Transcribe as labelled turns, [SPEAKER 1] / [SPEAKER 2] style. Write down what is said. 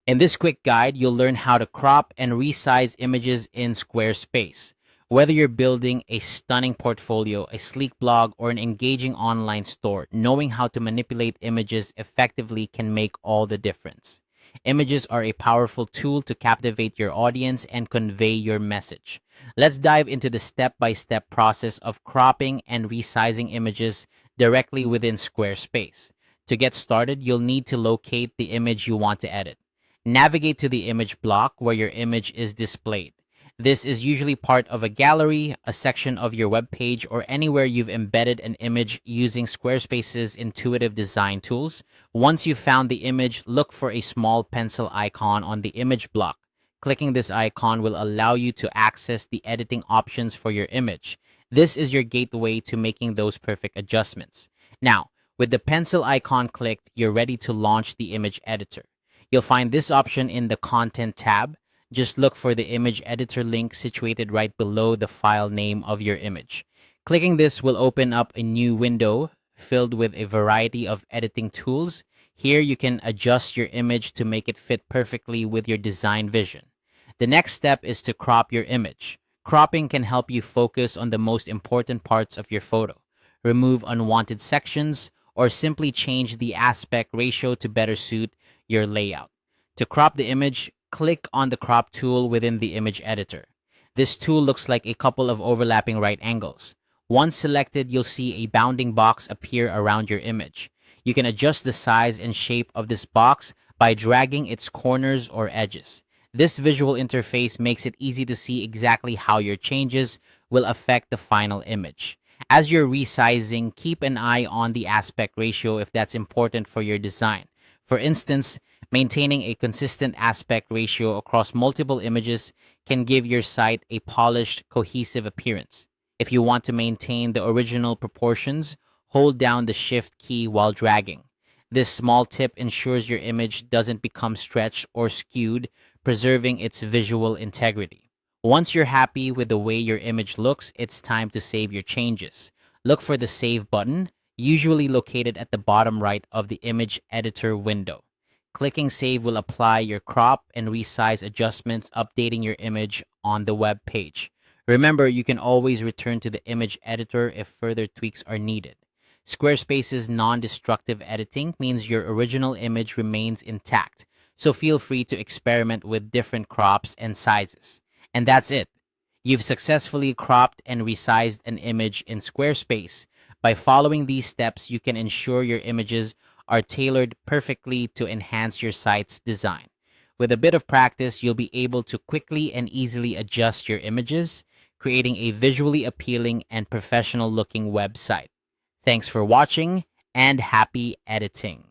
[SPEAKER 1] In this quick guide, you'll learn how to crop and resize images in Squarespace. Whether you're building a stunning portfolio, a sleek blog, or an engaging online store, knowing how to manipulate images effectively can make all the difference. Images are a powerful tool to captivate your audience and convey your message. Let's dive into the step-by-step process of cropping and resizing images directly within Squarespace. To get started, you'll need to locate the image you want to edit. Navigate to the image block where your image is displayed. This is usually part of a gallery, a section of your web page, or anywhere you've embedded an image using Squarespace's intuitive design tools. Once you've found the image, look for a small pencil icon on the image block. Clicking this icon will allow you to access the editing options for your image. This is your gateway to making those perfect adjustments. Now, with the pencil icon clicked, you're ready to launch the image editor. You'll find this option in the Content tab. Just look for the image editor link situated right below the file name of your image. Clicking this will open up a new window filled with a variety of editing tools. Here you can adjust your image to make it fit perfectly with your design vision. The next step is to crop your image. Cropping can help you focus on the most important parts of your photo, remove unwanted sections, or simply change the aspect ratio to better suit your layout. To crop the image, click on the crop tool within the image editor. This tool looks like a couple of overlapping right angles. Once selected, you'll see a bounding box appear around your image. You can adjust the size and shape of this box by dragging its corners or edges. This visual interface makes it easy to see exactly how your changes will affect the final image. As you're resizing, keep an eye on the aspect ratio if that's important for your design. For instance, maintaining a consistent aspect ratio across multiple images can give your site a polished, cohesive appearance. If you want to maintain the original proportions, hold down the Shift key while dragging. This small tip ensures your image doesn't become stretched or skewed, preserving its visual integrity. Once you're happy with the way your image looks, it's time to save your changes. Look for the Save button, usually located at the bottom right of the image editor window. Clicking Save will apply your crop and resize adjustments, updating your image on the web page. Remember, you can always return to the image editor if further tweaks are needed. Squarespace's non-destructive editing means your original image remains intact, so feel free to experiment with different crops and sizes. And that's it. You've successfully cropped and resized an image in Squarespace. By following these steps, you can ensure your images are tailored perfectly to enhance your site's design. With a bit of practice, you'll be able to quickly and easily adjust your images, creating a visually appealing and professional looking website. Thanks for watching and happy editing.